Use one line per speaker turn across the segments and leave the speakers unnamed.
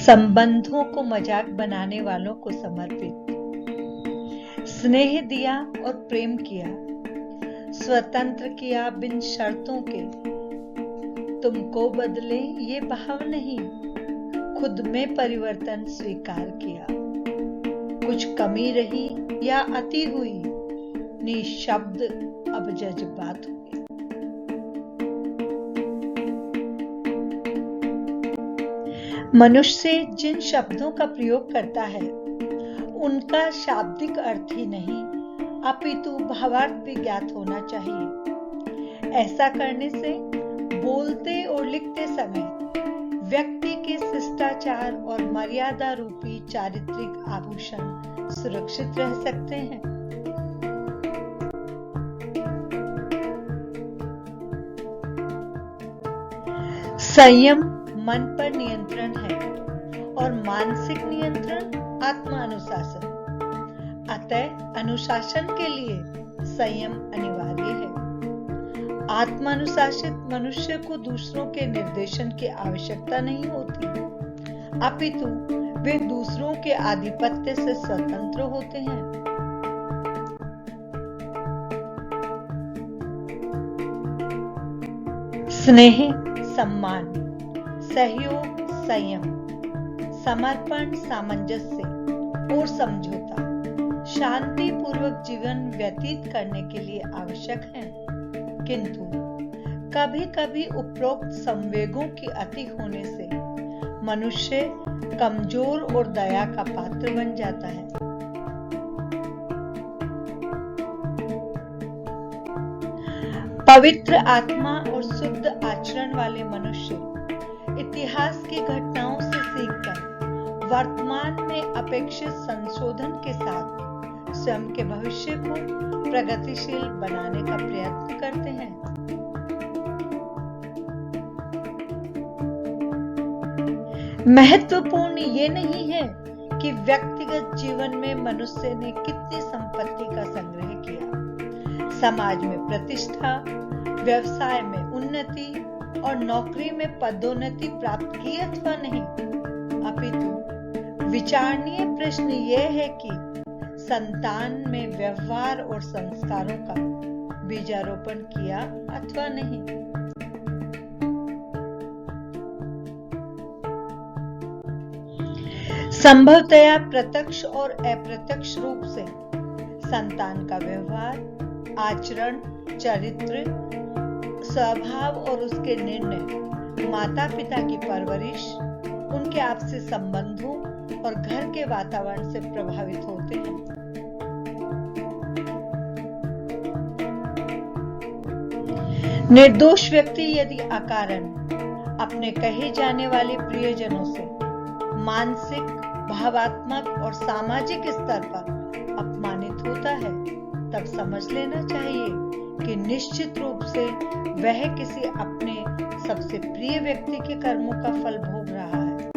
संबंधों को मजाक बनाने वालों को समर्पित। स्नेह दिया और प्रेम किया, स्वतंत्र किया बिन शर्तों के। तुमको बदले ये भाव नहीं, खुद में परिवर्तन स्वीकार किया। कुछ कमी रही या अति हुई, निशब्द अब जज्बात हुए। मनुष्य जिन शब्दों का प्रयोग करता है उनका शाब्दिक अर्थ ही नहीं अपितु भावार्थ भी ज्ञात होना चाहिए। ऐसा करने से बोलते और लिखते समय व्यक्ति के शिष्टाचार और मर्यादा रूपी चारित्रिक आभूषण सुरक्षित रह सकते हैं। संयम मन पर नियंत्रण है और मानसिक नियंत्रण आत्मानुशासन। अतः अनुशासन के लिए संयम अनिवार्य है। आत्मानुशासित मनुष्य को दूसरों के निर्देशन की आवश्यकता नहीं होती, अपितु वे दूसरों के आधिपत्य से स्वतंत्र होते हैं। स्नेह, सम्मान, सहयोग, संयम, समर्पण, सामंजस्य और समझौता शांति पूर्वक जीवन व्यतीत करने के लिए आवश्यक है। किंतु कभी कभी उपरोक्त संवेगों की अति होने से मनुष्य कमजोर और दया का पात्र बन जाता है। पवित्र आत्मा और शुद्ध आचरण वाले मनुष्य इतिहास की घटनाओं से सीखकर वर्तमान में अपेक्षित संशोधन के साथ स्वयं के भविष्य को प्रगतिशील बनाने का प्रयत्न करते हैं। महत्वपूर्ण ये नहीं है कि व्यक्तिगत जीवन में मनुष्य ने कितनी संपत्ति का संग्रह किया, समाज में प्रतिष्ठा, व्यवसाय में उन्नति और नौकरी में पदोन्नति प्राप्त की अथवा नहीं, अपितु विचारणीय प्रश्न यह है कि संतान में व्यवहार और संस्कारों का बीजारोपण किया अथवा नहीं। संभवतया प्रत्यक्ष और अप्रत्यक्ष रूप से संतान का व्यवहार, आचरण, चरित्र, स्वभाव और उसके निर्णय माता पिता की परवरिश, उनके आपसी संबंधों और घर के वातावरण से प्रभावित होते हैं। निर्दोष व्यक्ति यदि अकारण अपने कहे जाने वाले प्रियजनों से मानसिक, भावात्मक और सामाजिक स्तर पर अपमानित होता है, तब समझ लेना चाहिए कि निश्चित रूप से वह किसी अपने सबसे प्रिय व्यक्ति के कर्मों का फल भोग रहा है।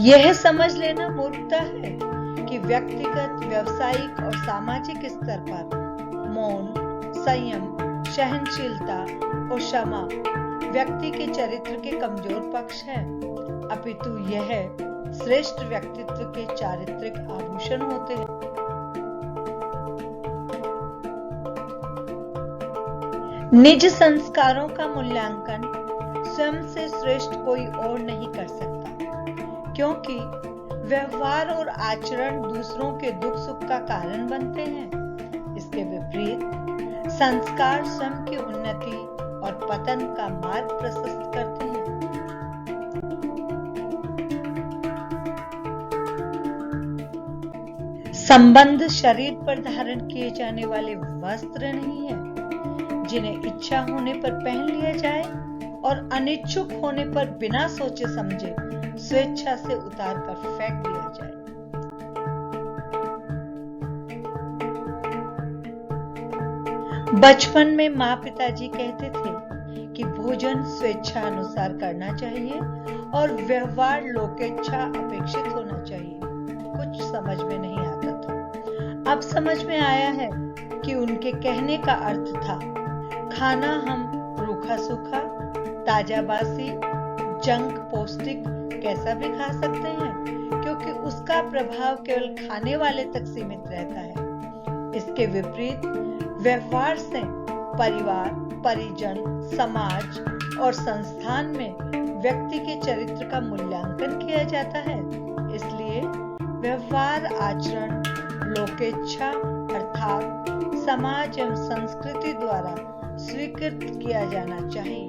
यह समझ लेना मूर्खता है कि व्यक्तिगत, व्यावसायिक और सामाजिक स्तर पर मौन, संयम, सहनशीलता और क्षमा व्यक्ति के चरित्र के कमजोर पक्ष है, अपितु यह श्रेष्ठ व्यक्तित्व के चारित्रिक आभूषण होते हैं। निज संस्कारों का मूल्यांकन स्वयं से श्रेष्ठ कोई और नहीं कर सकता, क्योंकि व्यवहार और आचरण दूसरों के दुख सुख का कारण बनते हैं। इसके विपरीत संस्कार स्वयं की उन्नति और पतन का मार्ग प्रशस्त करते हैं। संबंध शरीर पर धारण किए जाने वाले वस्त्र नहीं है, जिन्हें इच्छा होने पर पहन लिया जाए और अनिच्छुक होने पर बिना सोचे समझे स्वेच्छा से उतार कर फेंक दिया जाए। बचपन में माँ पिताजी कहते थे कि भोजन स्वेच्छा अनुसार करना चाहिए और व्यवहार लोकेच्छा अपेक्षित होना चाहिए। कुछ समझ में नहीं आता था, अब समझ में आया है कि उनके कहने का अर्थ था खाना हम रूखा सूखा ताजा बासी जंक पौष्टिक कैसा भी खा सकते हैं, क्योंकि उसका प्रभाव केवल खाने वाले तक सीमित रहता है। इसके विपरीत व्यवहार से परिवार, परिजन, समाज और संस्थान में व्यक्ति के चरित्र का मूल्यांकन किया जाता है। इसलिए व्यवहार आचरण लोकेच्छा अर्थात समाज एवं संस्कृति द्वारा स्वीकृत किया जाना चाहिए।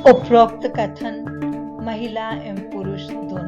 उपरोक्त कथन महिला एवं पुरुष दोनों